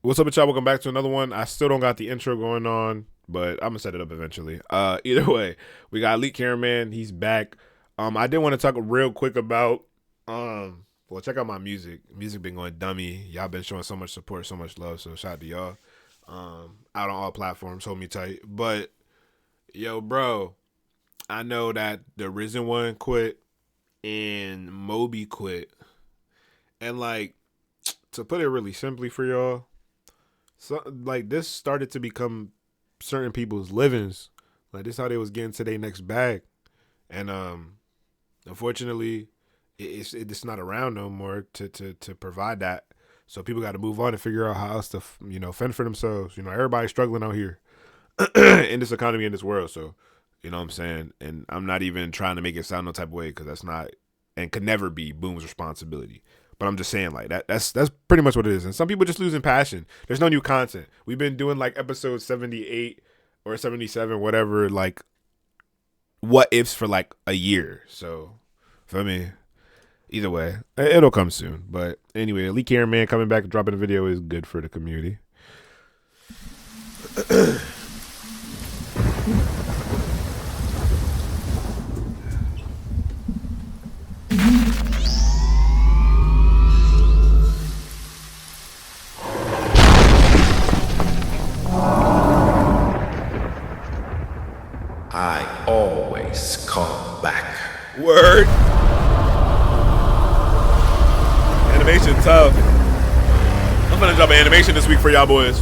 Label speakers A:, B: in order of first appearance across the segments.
A: What's up with y'all? Welcome back to another one. I still don't got the intro going on, but I'm gonna set it up eventually. Either way, we got Elite Cameraman. He's back. I did want to talk real quick about well, check out my music. Music been going dummy. Y'all been showing so much support, so much love. So shout out to y'all. Out on all platforms, hold me tight. But yo, bro, I know that the Risen one quit and Moby quit, and like to put it really simply for y'all. So like this started to become certain people's livings. Like this how they was getting to their next bag. And unfortunately it's not around no more to provide that. So people got to move on and figure out how else to fend for themselves. Everybody's struggling out here in this economy, in this world. So you know what I'm saying? And I'm not even trying to make it sound no type of way because that's not and could never be Boom's responsibility. But I'm just saying, like that's pretty much what it is. And some people just losing passion. There's no new content. We've been doing like episode 78 or 77, whatever, like what ifs for like a year. So for me, either way, it'll come soon. But anyway, Elite Cameraman coming back and dropping a video is good for the community.
B: I always come back.
A: Word. Animation tough. I'm gonna drop an animation this week for y'all boys.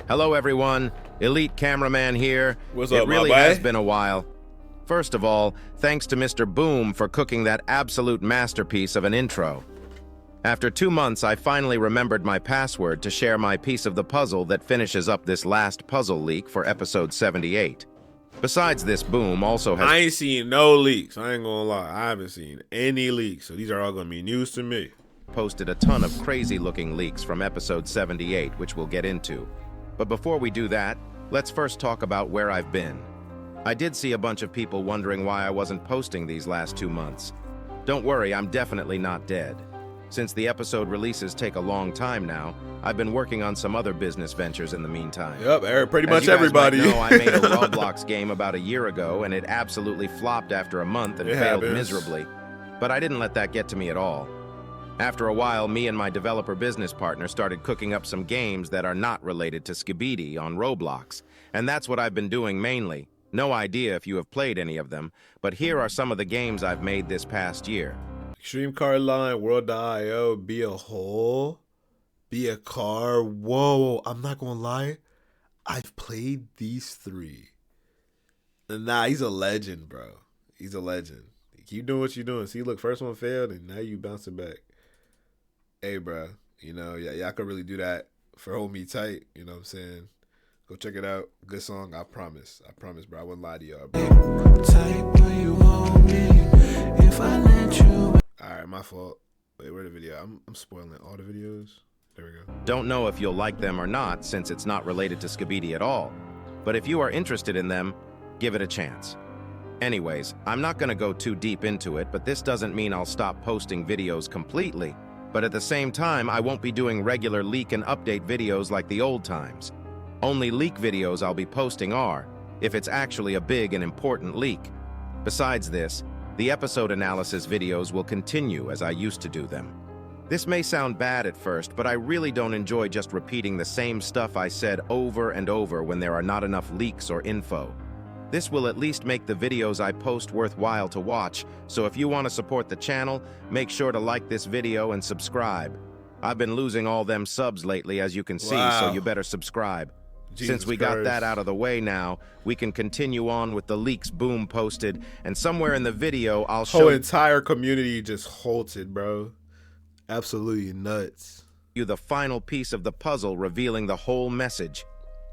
C: Hello everyone, Elite Cameraman here.
A: What's
C: It
A: up, my
C: really
A: boy?
C: has been a while. First of all, thanks to Mr. Boom for cooking that absolute masterpiece of an intro. After 2 months, I finally remembered my password to share my piece of the puzzle that finishes up this last puzzle leak for episode 78. Besides this, Boom also has
A: I ain't seen no leaks. I ain't gonna lie. I haven't seen any leaks. So these are all gonna be news to me.
C: posted a ton of crazy-looking leaks from episode 78, which we'll get into. But before we do that, let's first talk about where I've been. I did see a bunch of people wondering why I wasn't posting these last 2 months. Don't worry, I'm definitely not dead. Since the episode releases take a long time now, I've been working on some other business ventures in the meantime.
A: Yep, pretty
C: As
A: much
C: you guys
A: everybody.
C: might know, I made a Roblox game about a year ago, and it absolutely flopped after a month and
A: It
C: failed
A: happens.
C: miserably. But I didn't let that get to me at all. After a while, me and my developer business partner started cooking up some games that are not related to Skibidi on Roblox, and that's what I've been doing mainly. No idea if you have played any of them, but here are some of the games I've made this past year.
A: Extreme Car Line, World.io, Be a Hole, Be a Car. Whoa, I'm not gonna lie. I've played these three. Nah, he's a legend, bro. He's a legend. Keep doing what you're doing. See, look, first one failed, and now you bouncing back. Hey, bro, y'all could really do that for Hold Me Tight. You know what I'm saying? Go check it out. Good song, I promise. I promise, bro. I wouldn't lie to y'all, bro. All right, my fault. Wait, where the video? I'm spoiling all the videos. There we go.
C: Don't know if you'll like them or not, since it's not related to Skibidi at all. But if you are interested in them, give it a chance. Anyways, I'm not going to go too deep into it, but this doesn't mean I'll stop posting videos completely. But at the same time, I won't be doing regular leak and update videos like the old times. Only leak videos I'll be posting are, if it's actually a big and important leak. Besides this, the episode analysis videos will continue as I used to do them. This may sound bad at first, but I really don't enjoy just repeating the same stuff I said over and over when there are not enough leaks or info. This will at least make the videos I post worthwhile to watch, so if you want to support the channel, make sure to like this video and subscribe. I've been losing all them subs lately, as you can see, so
A: Wow.
C: you better subscribe.
A: Jesus
C: Since we got
A: Christ.
C: that out of the way now, we can continue on with the leaks Boom posted, and somewhere in the video I'll
A: Whole
C: show
A: entire community just halted, bro. Absolutely nuts.
C: you the final piece of the puzzle revealing the whole message.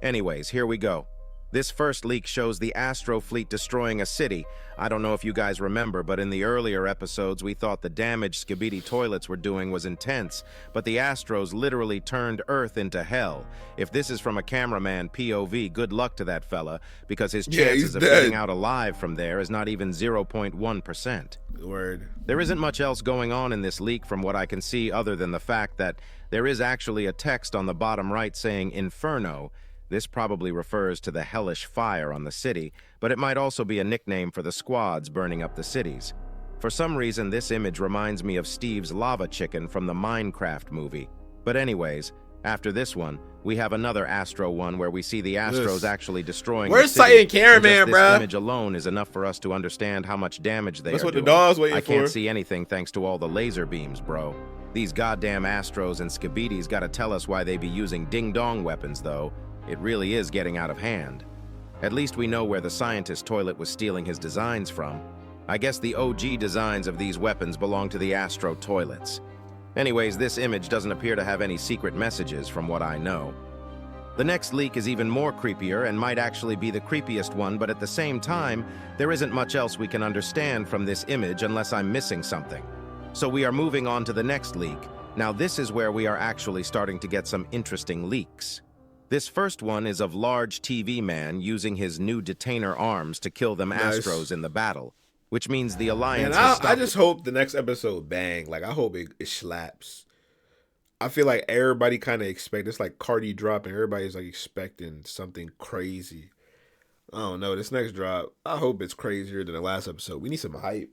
C: Anyways, here we go. This first leak shows the Astro fleet destroying a city. I don't know if you guys remember, but in the earlier episodes, we thought the damage Skibidi toilets were doing was intense, but the Astros literally turned Earth into hell. If this is from a cameraman POV, good luck to that fella, because his chances of getting out alive from there is not even 0.1%.
A: Word.
C: There isn't much else going on in this leak from what I can see other than the fact that there is actually a text on the bottom right saying Inferno. This probably refers to the hellish fire on the city, but it might also be a nickname for the squads burning up the cities. For some reason, this image reminds me of Steve's lava chicken from the Minecraft movie. But anyways, after this one, we have another Astro one where we see the Astros actually destroying the city.
A: Where's Cameraman, bro?
C: This image alone is enough for us to understand how much damage they are doing.
A: That's what the dog's waiting for.
C: I can't see anything thanks to all the laser beams, bro. These goddamn Astros and Skibidis gotta tell us why they be using ding-dong weapons, though. It really is getting out of hand. At least we know where the scientist toilet was stealing his designs from. I guess the OG designs of these weapons belong to the Astro toilets. Anyways, this image doesn't appear to have any secret messages from what I know. The next leak is even more creepier and might actually be the creepiest one, but at the same time, there isn't much else we can understand from this image unless I'm missing something. So we are moving on to the next leak. Now this is where we are actually starting to get some interesting leaks. This first one is of large TV man using his new detainer arms to kill them Astros in the battle, which means the Alliance has stopped.
A: I just hope the next episode bang. Like, I hope it slaps. I feel like everybody kind of expect, it's like Cardi drop and everybody's like expecting something crazy. I don't know, this next drop, I hope it's crazier than the last episode. We need some hype.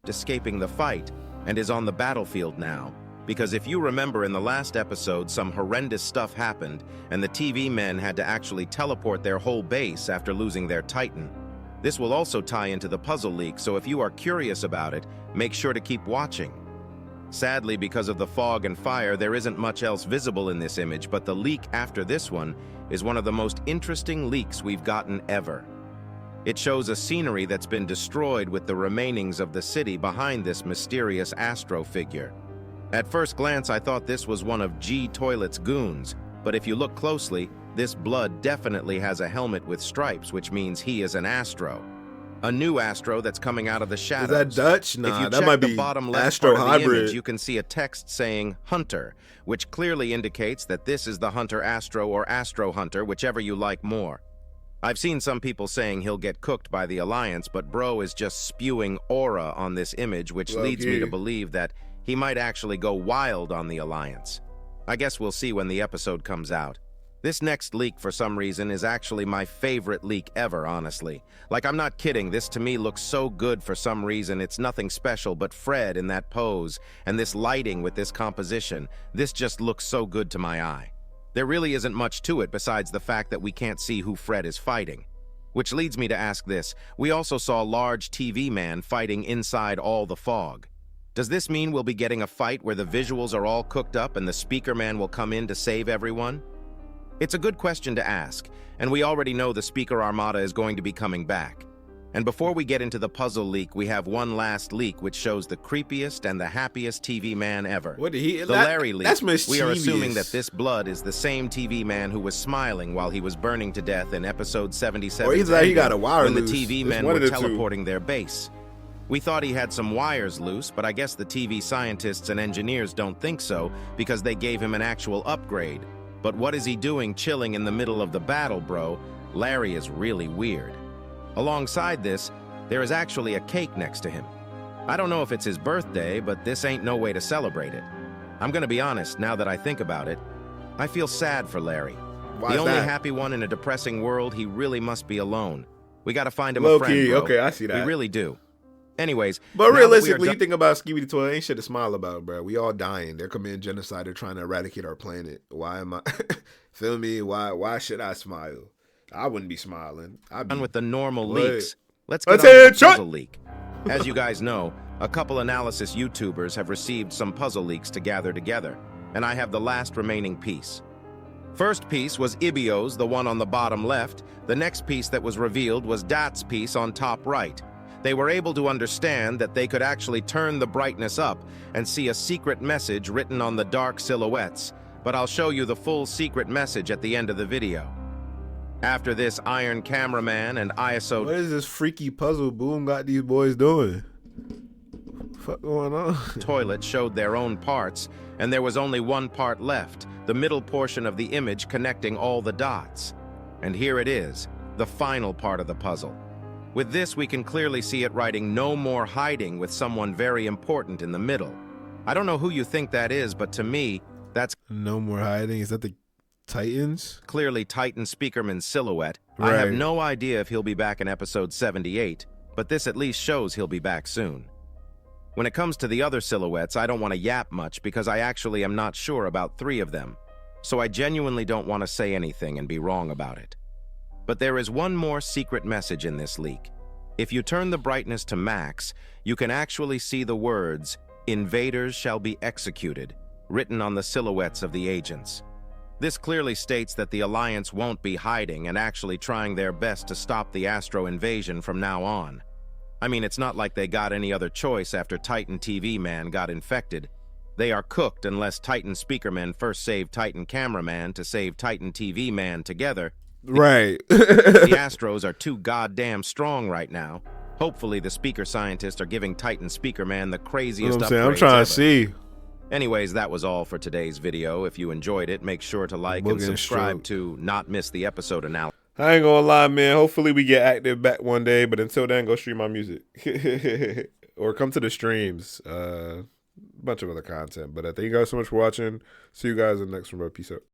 C: Escaping the fight and is on the battlefield now. Because if you remember in the last episode, some horrendous stuff happened, and the TV men had to actually teleport their whole base after losing their Titan. This will also tie into the puzzle leak, so if you are curious about it, make sure to keep watching. Sadly, because of the fog and fire, there isn't much else visible in this image, but the leak after this one is one of the most interesting leaks we've gotten ever. It shows a scenery that's been destroyed with the remainings of the city behind this mysterious Astro figure. At first glance, I thought this was one of G Toilet's goons, but if you look closely, this blood definitely has a helmet with stripes, which means he is an Astro. A new Astro that's coming out of the shadows.
A: Is that Dutch? Nah,
C: if you
A: that
C: check
A: might
C: the
A: be
C: bottom left
A: Astro
C: part of the
A: hybrid.
C: image, you can see a text saying Hunter, which clearly indicates that this is the Hunter Astro or Astro Hunter, whichever you like more. I've seen some people saying he'll get cooked by the Alliance, but bro is just spewing aura on this image, which leads me to believe that he might actually go wild on the Alliance. I guess we'll see when the episode comes out. This next leak, for some reason, is actually my favorite leak ever, honestly. Like, I'm not kidding, this to me looks so good for some reason. It's nothing special, but Fred in that pose, and this lighting with this composition, this just looks so good to my eye. There really isn't much to it besides the fact that we can't see who Fred is fighting. Which leads me to ask this. We also saw a large TV man fighting inside all the fog. Does this mean we'll be getting a fight where the visuals are all cooked up and the speaker man will come in to save everyone? It's a good question to ask, and we already know the speaker armada is going to be coming back. And before we get into the puzzle leak, we have one last leak which shows the creepiest and the happiest TV man ever.
A: What did he?
C: The Larry leak.
A: That's mischievous.
C: We are assuming that this blood is the same TV man who was smiling while he was burning to death in episode 77.
A: Or he's like he got a wire
C: when
A: loose.
C: The TV men were teleporting their base. We thought he had some wires loose, but I guess the TV scientists and engineers don't think so because they gave him an actual upgrade. But what is he doing chilling in the middle of the battle, bro? Larry is really weird. Alongside this, there is actually a cake next to him. I don't know if it's his birthday, but this ain't no way to celebrate it. I'm gonna be honest, now that I think about it, I feel sad for Larry.
A: Why
C: the
A: is
C: only
A: that?
C: happy one in a depressing world, he really must be alone. We gotta find him
A: Low
C: a friend,
A: key,
C: bro.
A: okay, I see that.
C: We really do. Anyways,
A: But
C: now that we are
A: realistically,
C: done-
A: you think about Skibidi Toilet, ain't shit to smile about, bro. We all dying. They're committing genocide. They're trying to eradicate our planet. Why am I? Feel me? Why should I smile? I wouldn't be smiling. I'd be
C: done with the normal
A: Wait.
C: leaks. Let's get
A: Let's
C: on to
A: hit
C: the
A: it,
C: puzzle leak. As you guys know, a couple analysis YouTubers have received some puzzle leaks to gather together, and I have the last remaining piece. First piece was Ibio's, the one on the bottom left. The next piece that was revealed was Dat's piece on top right. They were able to understand that they could actually turn the brightness up and see a secret message written on the dark silhouettes, but I'll show you the full secret message at the end of the video. After this, Iron Cameraman and ISO
A: What is this freaky puzzle Boom got these boys doing? What the fuck going on?
C: toilet showed their own parts, and there was only one part left, the middle portion of the image connecting all the dots. And here it is, the final part of the puzzle. With this, we can clearly see it writing "No more hiding" with someone very important in the middle. I don't know who you think that is, but to me, that's
A: No more hiding. Is that the Titans?
C: clearly Titan Speakerman's silhouette. I have
A: Right.
C: no idea if he'll be back in episode 78, but this at least shows he'll be back soon. When it comes to the other silhouettes, I don't want to yap much because I actually am not sure about 3 of them, so I genuinely don't want to say anything and be wrong about it. But there is one more secret message in this leak. If you turn the brightness to max, you can actually see the words, "Invaders shall be executed," written on the silhouettes of the agents. This clearly states that the Alliance won't be hiding and actually trying their best to stop the Astro invasion from now on. I mean, it's not like they got any other choice after Titan TV Man got infected. They are cooked unless Titan Speakerman first saved Titan Cameraman to save Titan TV Man together.
A: Right.
C: The Astros are too goddamn strong right now. Hopefully the speaker scientists are giving Titan Speakerman the
A: You know
C: craziest
A: what I'm saying? I'm
C: upgrades
A: trying
C: ever.
A: to see.
C: Anyways, that was all for today's video. If you enjoyed it, make sure to like and
A: Boogie and
C: subscribe
A: stroke.
C: to not miss the episode analysis.
A: I ain't gonna lie, man. Hopefully we get active back one day, but until then, go stream my music. Or come to the streams. Bunch of other content. But thank you guys so much for watching. See you guys in the next one, bro. Peace out.